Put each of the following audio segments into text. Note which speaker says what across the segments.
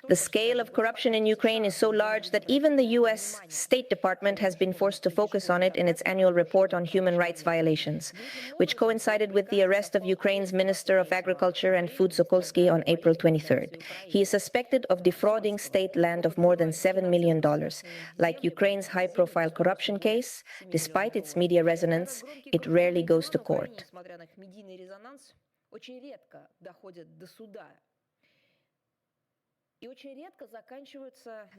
Speaker 1: The scale of corruption in Ukraine is so large that even the US State Department has been forced to focus on it in its annual report on human rights violations, which coincided with the arrest of Ukraine's Minister of Agriculture and Food Sokolsky on April 23rd. He is suspected of defrauding state land of more than $7 million. Like Ukraine's high-profile corruption case, despite its media resonance, it rarely goes to court.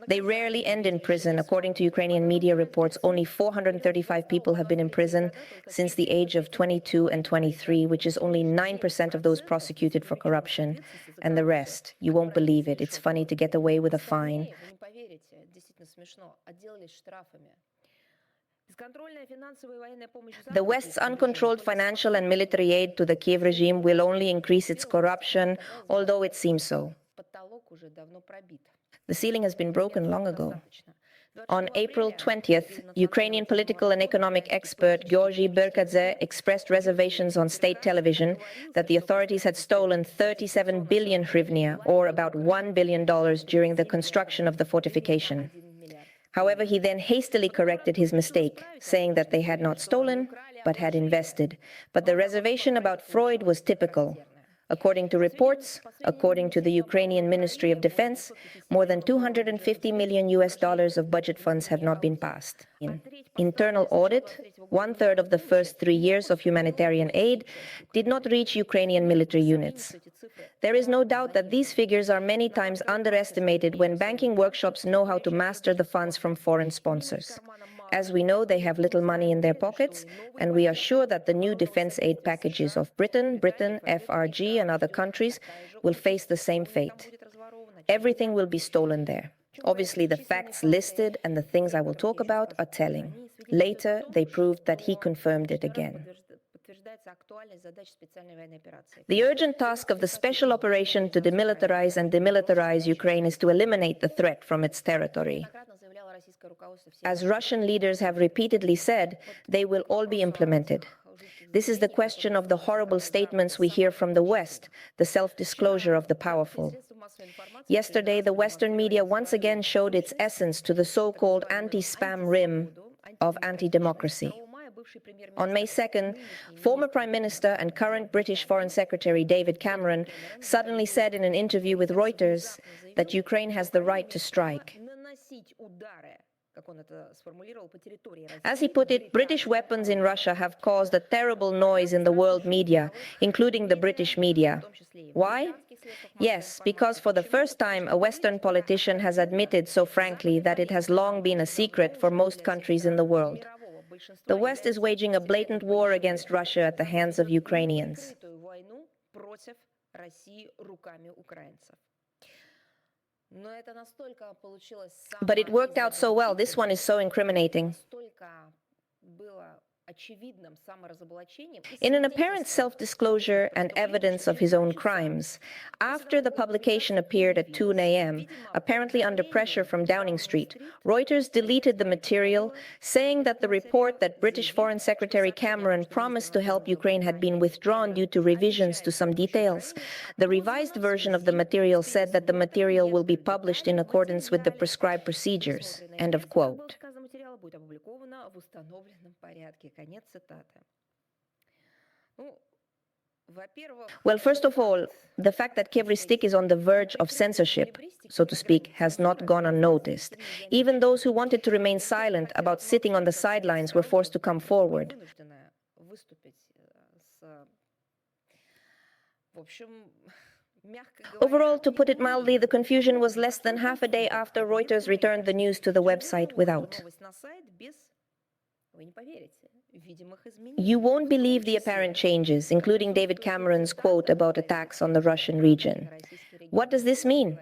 Speaker 1: They rarely end in prison. According to Ukrainian media reports, only 435 people have been in prison since the age of 22 and 23, which is only 9% of those prosecuted for corruption. And the rest, you won't believe it, it's funny to get away with a fine. The West's uncontrolled financial and military aid to the Kiev regime will only increase its corruption, although it seems so. The ceiling has been broken long ago. On April 20th, Ukrainian political and economic expert Georgy Berkadze expressed reservations on state television that the authorities had stolen 37 billion hryvnia, or about $1 billion, during the construction of the fortification. However, he then hastily corrected his mistake, saying that they had not stolen, but had invested. But the reservation about Freud was typical. According to reports, according to the Ukrainian Ministry of Defense, more than $250 million of budget funds have not been passed. In internal audit, 1/3 of the first 3 years of humanitarian aid did not reach Ukrainian military units. There is no doubt that these figures are many times underestimated when banking workshops know how to master the funds from foreign sponsors. As we know, they have little money in their pockets, and we are sure that the new defense aid packages of Britain, FRG, and other countries will face the same fate. Everything will be stolen there. Obviously, the facts listed and the things I will talk about are telling. Later, they proved that he confirmed it again. The urgent task of the special operation to demilitarize and demilitarize Ukraine is to eliminate the threat from its territory. As Russian leaders have repeatedly said, they will all be implemented. This is the question of the horrible statements we hear from the West, the self-disclosure of the powerful. Yesterday, the Western media once again showed its essence to the so-called anti-spam rim of anti-democracy. On May 2nd, former Prime Minister and current British Foreign Secretary David Cameron suddenly said in an interview with Reuters that Ukraine has the right to strike. As he put it, British weapons in Russia have caused a terrible noise in the world media, including the British media. Why? Yes, because for the first time, a Western politician has admitted so frankly that it has long been a secret for most countries in the world. The West is waging a blatant war against Russia at the hands of Ukrainians. But it worked out so well. This one is so incriminating. In an apparent self-disclosure and evidence of his own crimes, after the publication appeared at 2 a.m., apparently under pressure from Downing Street, Reuters deleted the material, saying that the report that British Foreign Secretary Cameron promised to help Ukraine had been withdrawn due to revisions to some details. The revised version of the material said that the material will be published in accordance with the prescribed procedures. End of quote. Well, first of all, the fact that Kevristik is on the verge of censorship, so to speak, has not gone unnoticed. Even those who wanted to remain silent about sitting on the sidelines were forced to come forward. Overall, to put it mildly, the confusion was less than half a day after Reuters returned the news to the website without. You won't believe the apparent changes, including David Cameron's quote about attacks on the Russian region. What does this mean?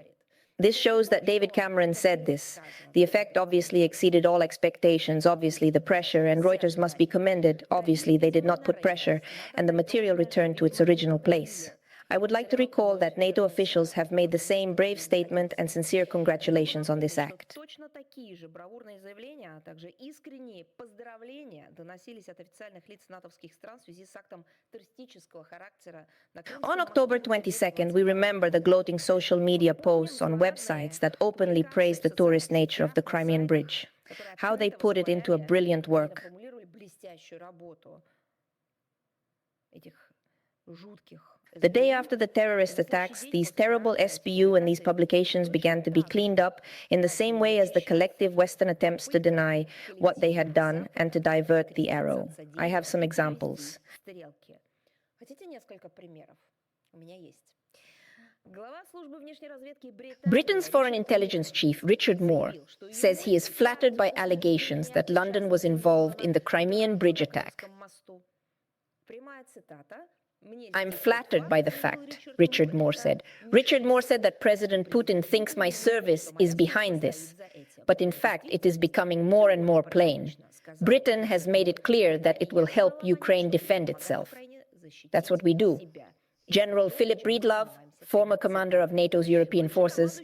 Speaker 1: This shows that David Cameron said this. The effect obviously exceeded all expectations, obviously the pressure, and Reuters must be commended. Obviously they did not put pressure, and the material returned to its original place. I would like to recall that NATO officials have made the same brave statement and sincere congratulations on this act.
Speaker 2: Точно такие же бравурные заявления, а также искренние поздравления доносились от официальных лиц натовских стран в связи с актом террористического характера на
Speaker 1: On October 22nd, we remember the gloating social media posts on websites that openly praised the tourist nature of the Crimean Bridge, how they put it into a brilliant work.
Speaker 2: блестящую работу этих жутких.
Speaker 1: The day after the terrorist attacks, these terrible SBU and these publications began to be cleaned up in the same way as the collective Western attempts to deny what they had done and to divert the arrow. I have some examples.
Speaker 2: Хотите несколько примеров? У меня есть.
Speaker 1: Britain's Foreign Intelligence Chief, Richard Moore, says he is flattered by allegations that London was involved in the Crimean Bridge attack. I'm flattered by the fact, Richard Moore said. Richard Moore said that President Putin thinks my service is behind this. But in fact, it is becoming more and more plain. Britain has made it clear that it will help Ukraine defend itself. That's what we do. General Philip Breedlove, former commander of NATO's European forces,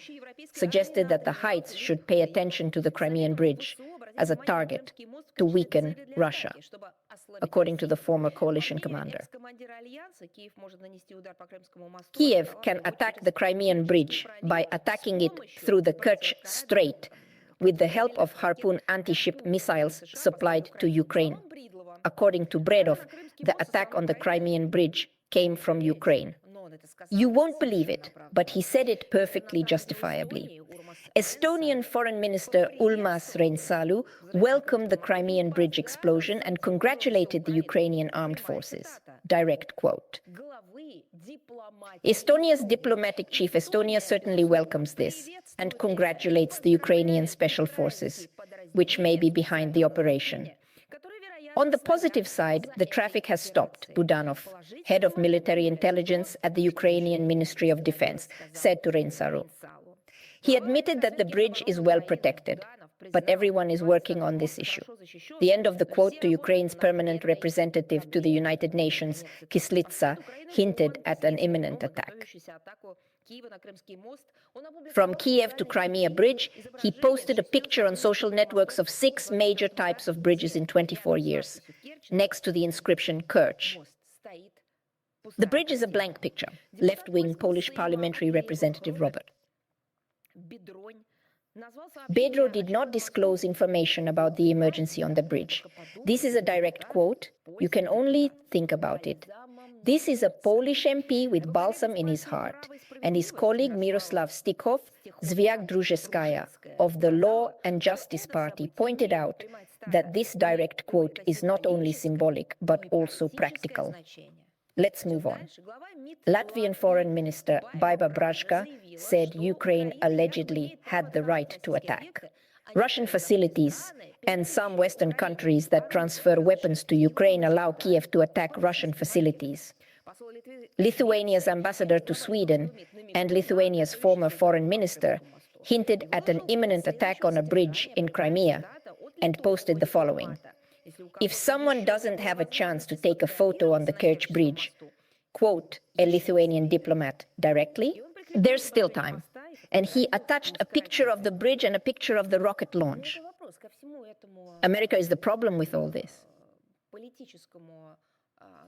Speaker 1: suggested that the Heights should pay attention to the Crimean Bridge as a target to weaken Russia, according to the former coalition commander. Kiev can attack the Crimean Bridge by attacking it through the Kerch Strait with the help of Harpoon anti-ship missiles supplied to Ukraine. According to Bredov, the attack on the Crimean Bridge came from Ukraine. You won't believe it, but he said it perfectly justifiably. Estonian Foreign Minister Urmas Reinsalu welcomed the Crimean Bridge explosion and congratulated the Ukrainian armed forces. Direct quote. Estonia's diplomatic chief, Estonia, certainly welcomes this and congratulates the Ukrainian special forces, which may be behind the operation. On the positive side, the traffic has stopped, Budanov, head of military intelligence at the Ukrainian Ministry of Defense, said to Reinsalu. He admitted that the bridge is well protected, but everyone is working on this issue. The end of the quote to Ukraine's permanent representative to the United Nations, Kislitsa, hinted at an imminent attack. From Kiev to Crimea Bridge, he posted a picture on social networks of 6 major types of bridges in 24 years, next to the inscription Kerch. The bridge is a blank picture, left-wing Polish parliamentary representative Robert. Bedro did not disclose information about the emergency on the bridge. This is a direct quote. You can only think about it. This is a Polish MP with balsam in his heart, and his colleague Miroslav Stichov, Zviak Druževskaya, of the Law and Justice Party, pointed out that this direct quote is not only symbolic, but also practical. Let's move on. Latvian Foreign Minister Baiba Braška said Ukraine allegedly had the right to attack. Russian facilities and some Western countries that transfer weapons to Ukraine allow Kiev to attack Russian facilities. Lithuania's ambassador to Sweden and Lithuania's former foreign minister hinted at an imminent attack on a bridge in Crimea and posted the following. If someone doesn't have a chance to take a photo on the Kerch Bridge, quote a Lithuanian diplomat directly, there's still time. And he attached a picture of the bridge and a picture of the rocket launch. America is the problem with all this.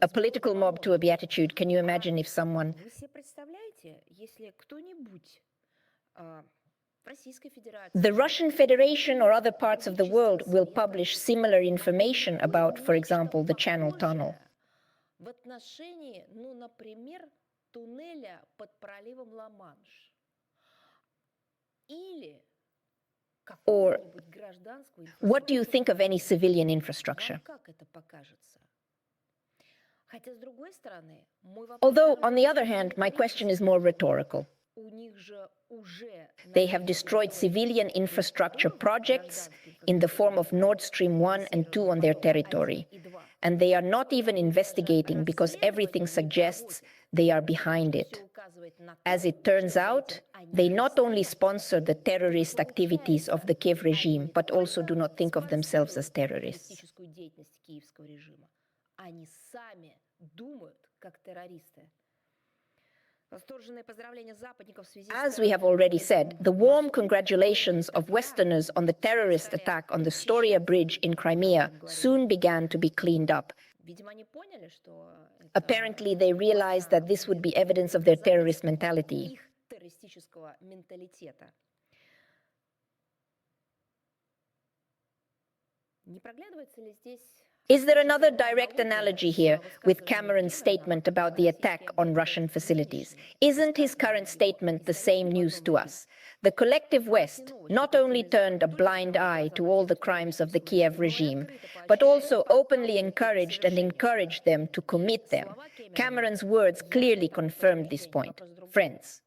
Speaker 1: A political mob to a beatitude. Can you imagine if someone... The Russian Federation or other parts of the world will publish similar information about, for example, the Channel Tunnel. Or what do you think of any civilian infrastructure? Although, on the other hand, my question is more rhetorical. They have destroyed civilian infrastructure projects in the form of Nord Stream 1 and 2 on their territory. And they are not even investigating because everything suggests they are behind it. As it turns out, they not only sponsor the terrorist activities of the Kiev regime, but also do not think of themselves as terrorists. As we have already said, the warm congratulations of Westerners on the terrorist attack on the Storia Bridge in Crimea soon began to be cleaned up. Apparently, they realized that this would be evidence of their terrorist mentality. Is there another direct analogy here with Cameron's statement about the attack on Russian facilities? Isn't his current statement the same news to us? The collective West not only turned a blind eye to all the crimes of the Kiev regime, but also openly encouraged them to commit them. Cameron's words clearly confirmed this point. Friends.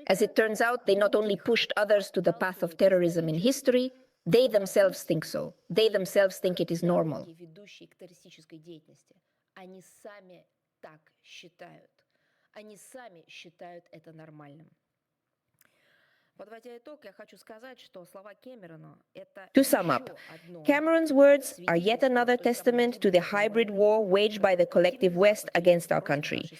Speaker 1: As it turns out, they not only pushed others to the path of terrorism in history, they themselves think so. They themselves think it is normal. To sum up, Cameron's words are yet another testament to the hybrid war waged by the collective West against our country,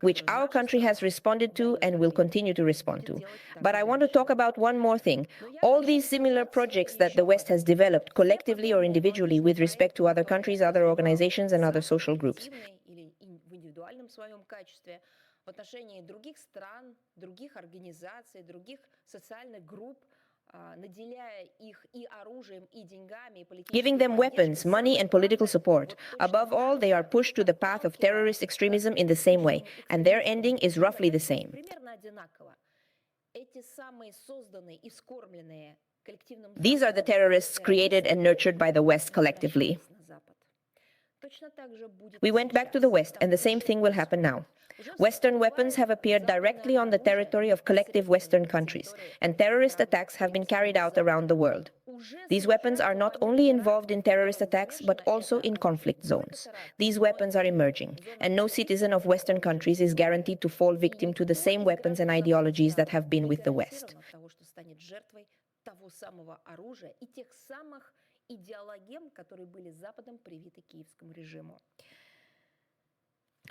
Speaker 1: which our country has responded to and will continue to respond to. But I want to talk about one more thing. All these similar projects that the West has developed, collectively or individually, with respect to other countries, other organizations, and other social groups. В отношении других стран, других организаций, других социальных групп, наделяя их и оружием, и деньгами, giving them weapons, money, and political support. Above all, they are pushed to the path of terrorist extremism in the same way, and their ending is roughly the same. These are the terrorists created and nurtured by the West collectively. We went back to the West, and the same thing will happen now. Western weapons have appeared directly on the territory of collective Western countries, and terrorist attacks have been carried out around the world. These weapons are not only involved in terrorist attacks, but also in conflict zones. These weapons are emerging, and no citizen of Western countries is guaranteed to fall victim to the same weapons and ideologies that have been with the West.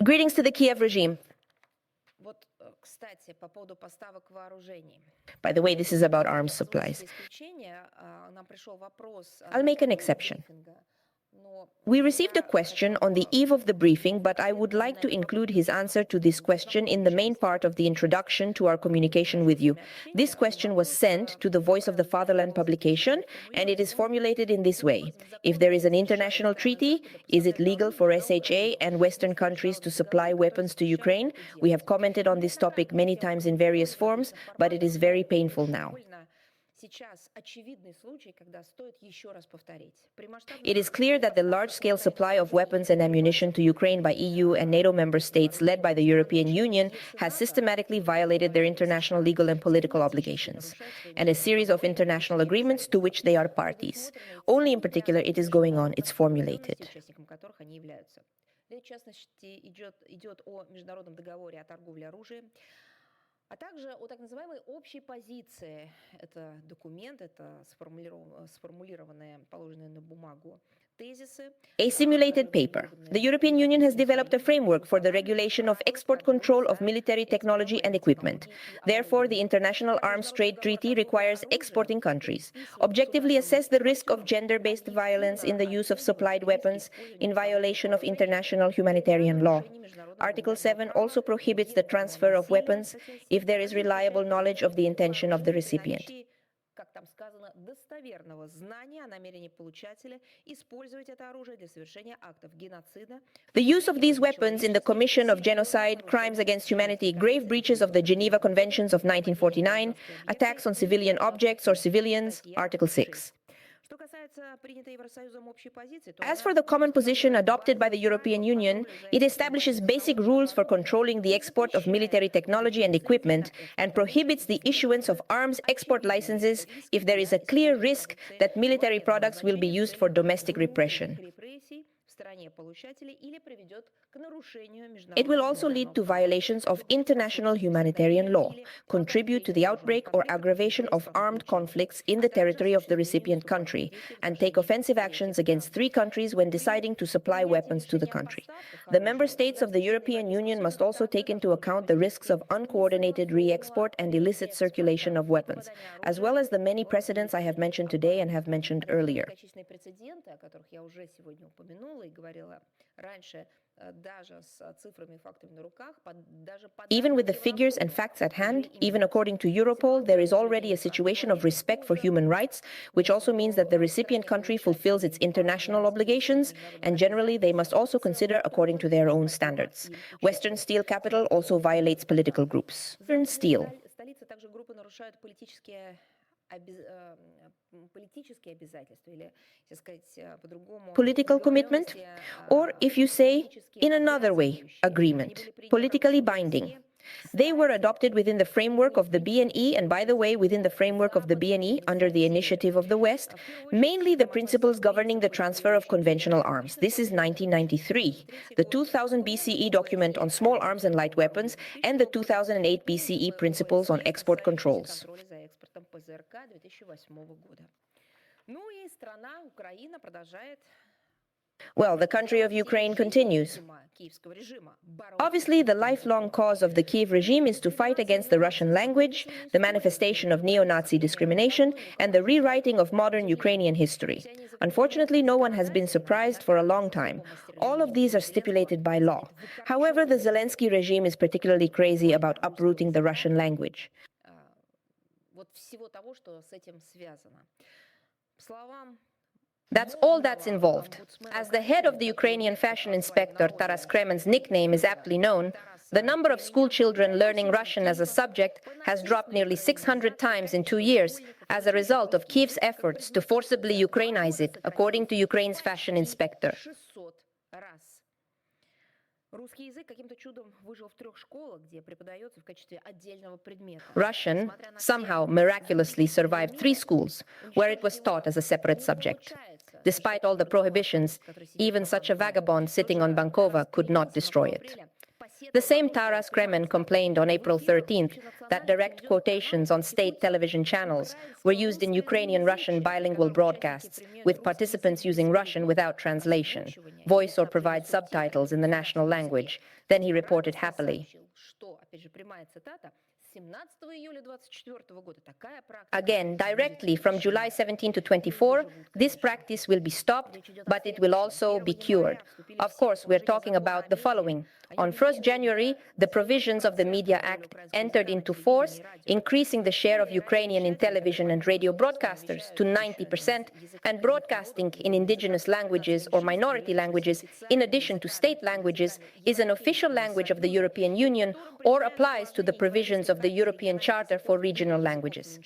Speaker 1: Greetings to the Kiev regime. By the way, this is about arms supplies. I'll make an exception. We received a question on the eve of the briefing, but I would like to include his answer to this question in the main part of the introduction to our communication with you. This question was sent to the Voice of the Fatherland publication, and it is formulated in this way. If there is an international treaty, is it legal for SHA and Western countries to supply weapons to Ukraine? We have commented on this topic many times in various forms, but it is very painful now. It is clear that the large-scale supply of weapons and ammunition to Ukraine by EU and NATO member states led by the European Union has systematically violated their international legal and political obligations, and a series of international agreements to which they are parties. Only in particular it is going on, it's formulated. А также о так называемой общей позиции. Это документ, это сформулированные, положенные на бумагу тезисы. A simulated paper. The European Union has developed a framework for the regulation of export control of military technology and equipment. Therefore, the International Arms Trade Treaty requires exporting countries objectively assess the risk of gender-based violence in the use of supplied weapons in violation of international humanitarian law. Article 7 also prohibits the transfer of weapons if there is reliable knowledge of the intention of the recipient. The use of these weapons in the commission of genocide, crimes against humanity, grave breaches of the Geneva Conventions of 1949, attacks on civilian objects or civilians, Article 6. As for the common position adopted by the European Union, it establishes basic rules for controlling the export of military technology and equipment and prohibits the issuance of arms export licenses if there is a clear risk that military products will be used for domestic repression. It will also lead to violations of international humanitarian law, contribute to the outbreak or aggravation of armed conflicts in the territory of the recipient country, and take offensive actions against three countries when deciding to supply weapons to the country. The member states of the European Union must also take into account the risks of uncoordinated re-export and illicit circulation of weapons, as well as the many precedents I have mentioned today and have mentioned earlier. Even with the figures and facts at hand, even according to Europol, there is already a situation of respect for human rights, which also means that the recipient country fulfills its international obligations, and generally they must also consider according to their own standards. Western steel capital also violates political groups. Western steel. Political commitment, or if you say, in another way, agreement, politically binding. They were adopted within the framework of the BNE, and by the way, within the framework of the BNE, under the initiative of the West, mainly the principles governing the transfer of conventional arms. This is 1993, the 2000 BCE document on small arms and light weapons, and the 2008 BCE principles on export controls. Well, the country of Ukraine continues. Obviously, the lifelong cause of the Kiev regime is to fight against the Russian language, the manifestation of neo-Nazi discrimination, and the rewriting of modern Ukrainian history. Unfortunately, no one has been surprised for a long time. All of these are stipulated by law. However, the Zelensky regime is particularly crazy about uprooting the Russian language. That's all that's involved. As the head of the Ukrainian fashion inspector, Taras Kremen's nickname is aptly known, the number of school children learning Russian as a subject has dropped nearly 600 times in 2 years as a result of Kiev's efforts to forcibly Ukrainize it, according to Ukraine's fashion inspector. Russian somehow miraculously survived 3 schools, where it was taught as a separate subject. Despite all the prohibitions, even such a vagabond sitting on Bankova could not destroy it. The same Taras Kremen complained on April 13th that direct quotations on state television channels were used in Ukrainian-Russian bilingual broadcasts, with participants using Russian without translation, voice or provide subtitles in the national language. Then he reported happily. Again, directly from July 17 to 24, this practice will be stopped, but it will also be cured. Of course, we're talking about the following. On 1st January, the provisions of the Media Act entered into force, increasing the share of Ukrainian in television and radio broadcasters to 90%, and broadcasting in indigenous languages or minority languages, in addition to state languages, is an official language of the European Union or applies to the provisions of the European Charter for Regional Languages.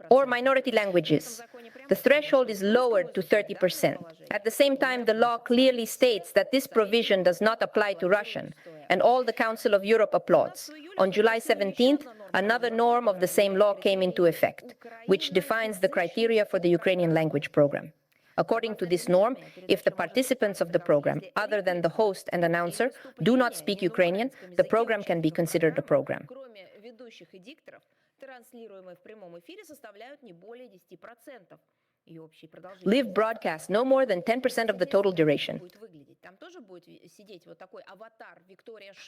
Speaker 1: Or minority languages. The threshold is lowered to 30%. At the same time, the law clearly states that this provision does not apply to Russian, and all the Council of Europe applauds. On July 17th, another norm of the same law came into effect, which defines the criteria for the Ukrainian language program. According to this norm, if the participants of the program, other than the host and announcer, do not speak Ukrainian, the program can be considered a program. Live broadcast no more than 10% of the total duration.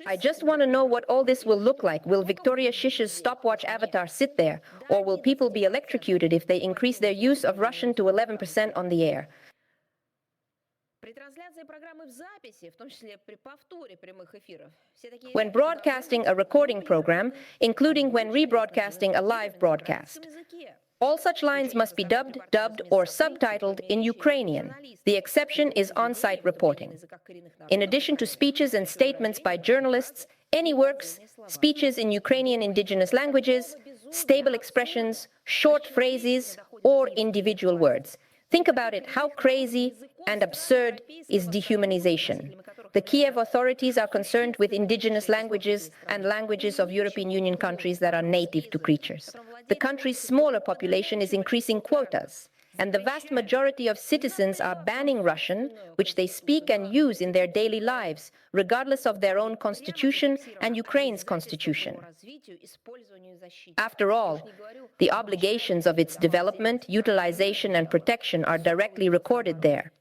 Speaker 1: I just want to know what all this will look like. Will Victoria Shish's stopwatch avatar sit there? Or will people be electrocuted if they increase their use of Russian to 11% on the air? When broadcasting a recording program, including when rebroadcasting a live broadcast, all such lines must be dubbed, or subtitled in Ukrainian. The exception is on-site reporting. In addition to speeches and statements by journalists, any works, speeches in Ukrainian indigenous languages, stable expressions, short phrases, or individual words. Think about it, how crazy and absurd is dehumanization. The Kiev authorities are concerned with indigenous languages and languages of European Union countries that are native to creatures. The country's smaller population is increasing quotas. And the vast majority of citizens are banning Russian, which they speak and use in their daily lives, regardless of their own constitution and Ukraine's constitution. After all, the obligations of its development, utilization, and protection are directly recorded there.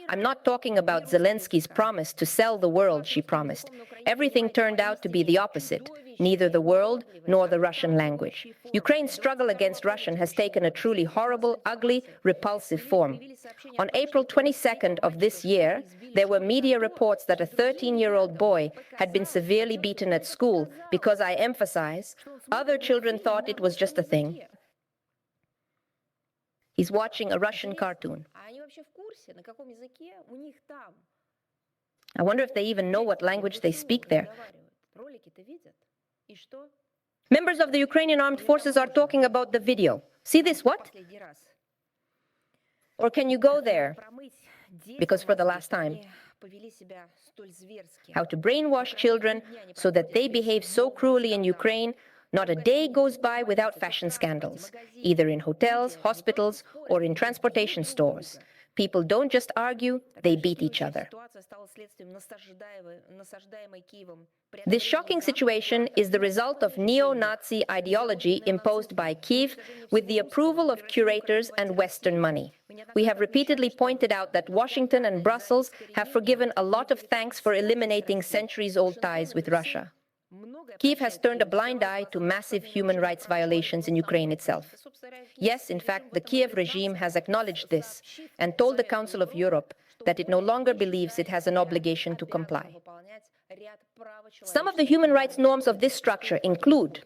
Speaker 1: I'm not talking about Zelensky's promise to sell the world, she promised. Everything turned out to be the opposite, neither the world nor the Russian language. Ukraine's struggle against Russian has taken a truly horrible, ugly, repulsive form. On April 22nd of this year, there were media reports that a 13-year-old boy had been severely beaten at school because, I emphasize, other children thought it was just a thing. He's watching a Russian cartoon. I wonder if they even know what language they speak there. Members of the Ukrainian armed forces are talking about the video. See this, what? Or can you go there? Because for the last time. How to brainwash children so that they behave so cruelly in Ukraine. Not a day goes by without fashion scandals, either in hotels, hospitals, or in transportation stores. People don't just argue, they beat each other. This shocking situation is the result of neo-Nazi ideology imposed by Kyiv with the approval of curators and Western money. We have repeatedly pointed out that Washington and Brussels have forgiven a lot of thanks for eliminating centuries-old ties with Russia. Kyiv has turned a blind eye to massive human rights violations in Ukraine itself. Yes, in fact, the Kyiv regime has acknowledged this and told the Council of Europe that it no longer believes it has an obligation to comply. Some of the human rights norms of this structure include